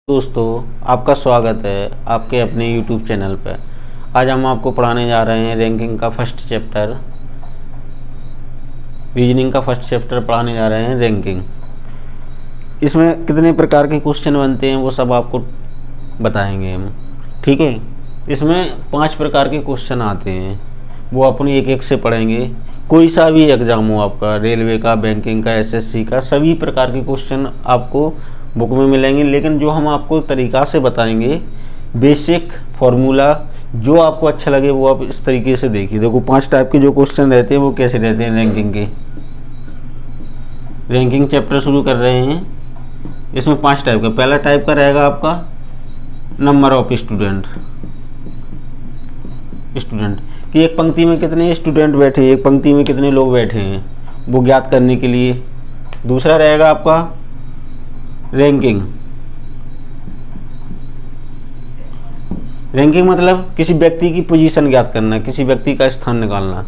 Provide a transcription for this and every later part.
दोस्तों, आपका स्वागत है आपके अपने YouTube चैनल पर। आज हम आपको पढ़ाने जा रहे हैं रैंकिंग का फर्स्ट चैप्टर, रीजनिंग का फर्स्ट चैप्टर पढ़ाने जा रहे हैं रैंकिंग। इसमें कितने प्रकार के क्वेश्चन बनते हैं वो सब आपको बताएंगे हम, ठीक है। इसमें 5 प्रकार के क्वेश्चन आते हैं, वो अपन एक एक से पढ़ेंगे। कोई सा भी एग्ज़ाम हो आपका, रेलवे का, बैंकिंग का, SSC का, सभी प्रकार के क्वेश्चन आपको बुक में मिलेंगे। लेकिन जो हम आपको तरीक़ा से बताएंगे, बेसिक फार्मूला, जो आपको अच्छा लगे वो आप इस तरीके से देखिए। देखो 5 टाइप के जो क्वेश्चन रहते हैं वो कैसे रहते हैं रैंकिंग के। रैंकिंग चैप्टर शुरू कर रहे हैं। इसमें 5 टाइप का। पहला टाइप का रहेगा आपका नंबर ऑफ स्टूडेंट कि एक पंक्ति में कितने स्टूडेंट बैठे हैं, एक पंक्ति में कितने लोग बैठे हैं, वो ज्ञात करने के लिए। दूसरा रहेगा आपका रैंकिंग मतलब किसी व्यक्ति की पोजीशन ज्ञात करना, किसी व्यक्ति का स्थान निकालना,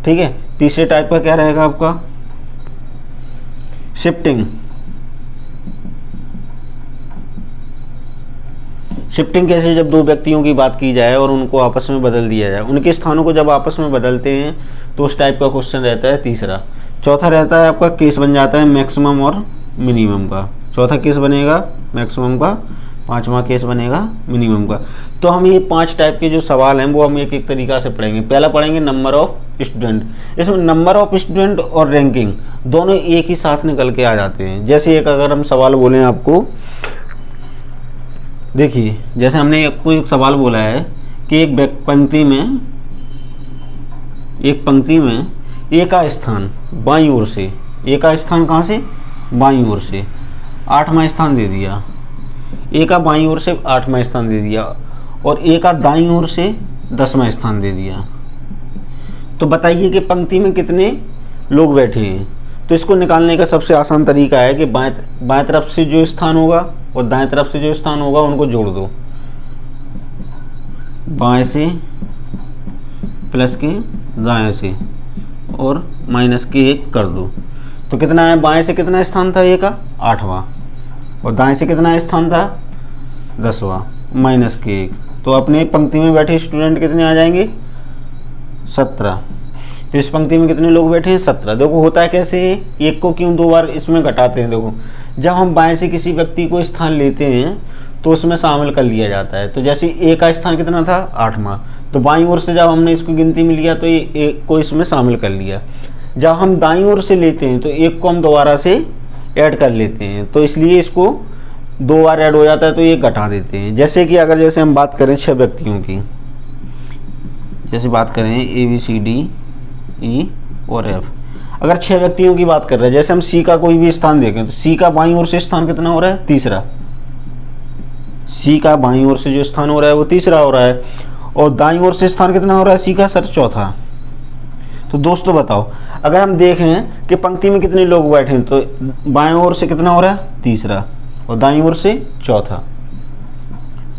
ठीक है। तीसरे टाइप का क्या रहेगा आपका शिफ्टिंग कैसे, जब दो व्यक्तियों की बात की जाए और उनको आपस में बदल दिया जाए, उनके स्थानों को जब आपस में बदलते हैं तो उस टाइप का क्वेश्चन रहता है तीसरा। चौथा रहता है आपका केस बन जाता है मैक्सिमम और मिनिमम का। चौथा केस बनेगा मैक्सिमम का, पांचवा केस बनेगा मिनिमम का। तो हम ये 5 टाइप के जो सवाल हैं वो हम एक एक तरीका से पढ़ेंगे। पहला पढ़ेंगे नंबर ऑफ स्टूडेंट। इसमें नंबर ऑफ स्टूडेंट और रैंकिंग दोनों एक ही साथ निकल के आ जाते हैं। जैसे एक अगर हम सवाल बोलें आपको, देखिए जैसे हमने आपको एक सवाल बोला है कि एक पंक्ति में ए का स्थान बाईं ओर से, ए का स्थान कहाँ से, बाईं ओर से 8वां स्थान दे दिया, ए का बाईं ओर से 8वां स्थान दे दिया और ए का दाईं ओर से 10वां स्थान दे दिया। तो बताइए कि पंक्ति में कितने लोग बैठे हैं। तो इसको निकालने का सबसे आसान तरीका है कि बाएं तरफ से जो स्थान होगा और दाएं तरफ से जो स्थान होगा उनको जोड़ दो। बाएं से प्लस के दाएं से और माइनस के 1 कर दो। तो कितना है, बाएं से कितना स्थान था ए का, 8वां, और दाएं से कितना स्थान था, 10वां, माइनस के 1। तो अपने पंक्ति में बैठे स्टूडेंट कितने आ जाएंगे, 17। तो इस पंक्ति में कितने लोग बैठे हैं, 17। देखो होता है कैसे, एक को क्यों 2 बार इसमें घटाते हैं। देखो जब हम बाएं से किसी व्यक्ति को स्थान लेते हैं तो उसमें शामिल कर लिया जाता है। तो जैसे ए का स्थान कितना था, 8वां, तो बाईं ओर से जब हमने इसको गिनती में लिया तो ये एक को इसमें शामिल कर लिया। जब हम दाईं ओर से लेते हैं तो एक को हम दोबारा से ऐड कर लेते हैं, तो इसलिए इसको 2 बार ऐड हो जाता है तो ये घटा देते हैं। जैसे कि अगर जैसे हम बात करें 6 व्यक्तियों की, जैसे बात करें ABCD E और F, अगर 6 व्यक्तियों की बात कर रहे हैं, जैसे हम C का कोई भी स्थान देखें तो C का बाईं ओर से स्थान कितना हो रहा है, तीसरा। C का बाईं ओर से जो स्थान हो रहा है वो तीसरा हो रहा है और दाईं ओर से स्थान कितना हो रहा है C का, सर, चौथा। तो दोस्तों बताओ, अगर हम देखें कि पंक्ति में कितने लोग बैठे हैं तो बाएं ओर से कितना हो रहा है, तीसरा, और दाईं ओर से चौथा।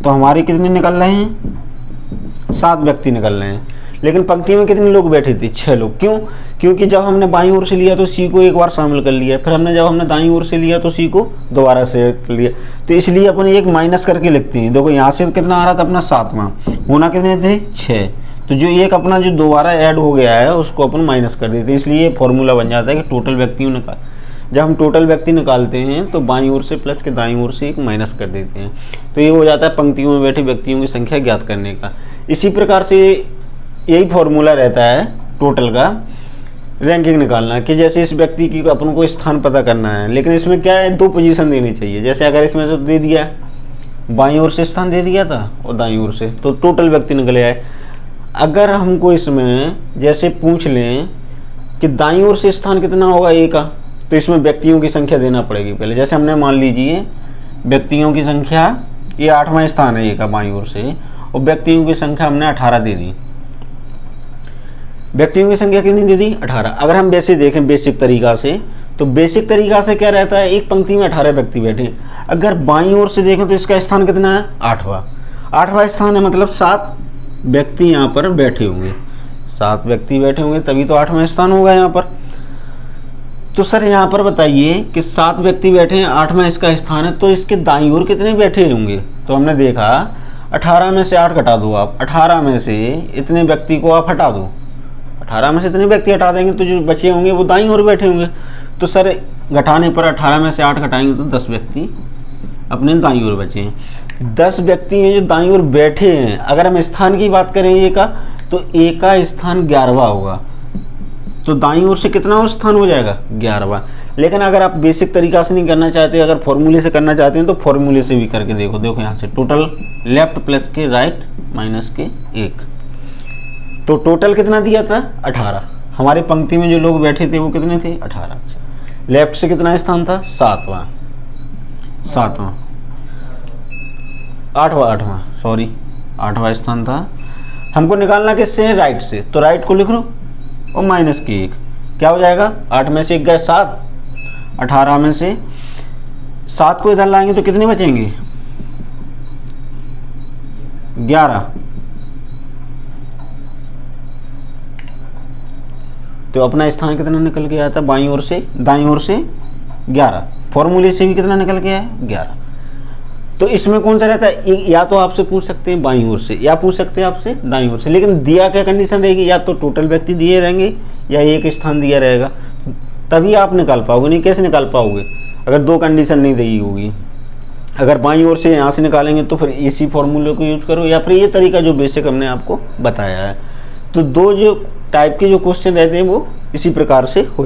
तो हमारे कितने निकल रहे हैं, 7 व्यक्ति निकल रहे हैं। लेकिन पंक्ति में कितने लोग बैठे थे, 6 लोग। क्यों, क्योंकि जब हमने बाईं ओर से लिया तो C को एक बार शामिल कर लिया, फिर जब हमने दाईं ओर से लिया तो C को दोबारा से कर लिया। तो इसलिए अपन एक माइनस करके लिखते हैं। देखो यहाँ से कितना आ रहा था अपना 7वां, होना कितने थे, 6। तो जो एक अपना जो दोबारा ऐड हो गया है उसको अपन माइनस कर देते हैं। इसलिए फॉर्मूला बन जाता है कि टोटल व्यक्तियों निकाल, जब हम टोटल व्यक्ति निकालते हैं तो बाईं ओर से प्लस के दाईं ओर से एक माइनस कर देते हैं। तो ये हो जाता है पंक्तियों में बैठे व्यक्तियों की संख्या ज्ञात करने का। इसी प्रकार से यही फॉर्मूला रहता है टोटल का रैंकिंग निकालना, कि जैसे इस व्यक्ति की अपन को स्थान पता करना है। लेकिन इसमें क्या है, 2 पोजीशन देनी चाहिए। जैसे अगर इसमें तो दे दिया, बाईं ओर से स्थान दे दिया था और दाईं ओर से, तो टोटल व्यक्ति निकले आए। अगर हमको इसमें जैसे पूछ लें कि दाईं ओर से स्थान कितना होगा ए का, तो इसमें व्यक्तियों की संख्या देना पड़ेगी पहले। जैसे हमने मान लीजिए व्यक्तियों की संख्या, ये 8वां स्थान है ए का बाईं ओर से, और व्यक्तियों की संख्या हमने 18 दे दी। व्यक्तियों की संख्या कितनी दे दी, 18। अगर हम वैसे देखें बेसिक तरीका से, तो बेसिक तरीका से क्या रहता है, एक पंक्ति में 18 व्यक्ति बैठे। अगर बाईं ओर से देखें तो इसका स्थान कितना है, 8वां स्थान है, मतलब 7 व्यक्ति यहाँ पर बैठे होंगे, 7 व्यक्ति बैठे होंगे, तभी तो 8वां स्थान होगा यहाँ पर। तो सर यहाँ पर बताइए कि 7 व्यक्ति बैठे हैं, 8वां इसका स्थान है, तो इसके दाईं ओर कितने बैठे होंगे? तो हमने देखा 18 में से 8 घटा दो आप, 18 में से इतने व्यक्ति को आप हटा दो, 18 में से इतने व्यक्ति हटा देंगे तो जो बचे होंगे वो दाईं ओर बैठे होंगे। तो सर घटाने पर 18 में से 8 घटाएंगे तो 10 व्यक्ति अपने दाईं ओर बचे हैं। 10 व्यक्ति हैं जो दाईं ओर बैठे हैं। अगर हम स्थान की बात करें ए का, तो ए का स्थान 11वां होगा, तो दाईं ओर से कितना और स्थान हो जाएगा? 11वां। लेकिन अगर आप बेसिक तरीका से नहीं करना चाहते, अगर फॉर्मूले से करना चाहते हैं तो फॉर्मूले से भी करके देखो। देखो यहाँ से टोटल लेफ्ट प्लस के राइट माइनस के 1, तो टोटल कितना दिया था? 18। हमारे पंक्ति में जो लोग बैठे थे वो कितने थे? 18। लेफ्ट से कितना स्थान था? 7वां, 8वां स्थान था। हमको निकालना किससे है? राइट से, तो राइट को लिख लो और माइनस की 1, क्या हो जाएगा? 8 में से 1 गए 7, 18 में से 7 को इधर लाएंगे तो कितने बचेंगे? 11। तो अपना स्थान कितना निकल के आया था? बाईं ओर से, दाईं ओर से 11। फॉर्मूले से भी कितना निकल के आया? 11। तो इसमें कौन सा रहता है? या तो आपसे पूछ सकते हैं बाईं ओर से, या पूछ सकते हैं आपसे दाईं ओर से, लेकिन दिया क्या कंडीशन रहेगी? या तो टोटल व्यक्ति दिए रहेंगे या एक स्थान दिया रहेगा, तभी आप निकाल पाओगे। नहीं कैसे निकाल पाओगे अगर 2 कंडीशन नहीं दी होगी? अगर बाईं ओर से यहाँ से निकालेंगे तो फिर इसी फॉर्मूले को यूज करो, या फिर ये तरीका जो बेसिक हमने आपको बताया है। तो 2 जो टाइप के जो क्वेश्चन रहते हैं वो इसी प्रकार से हो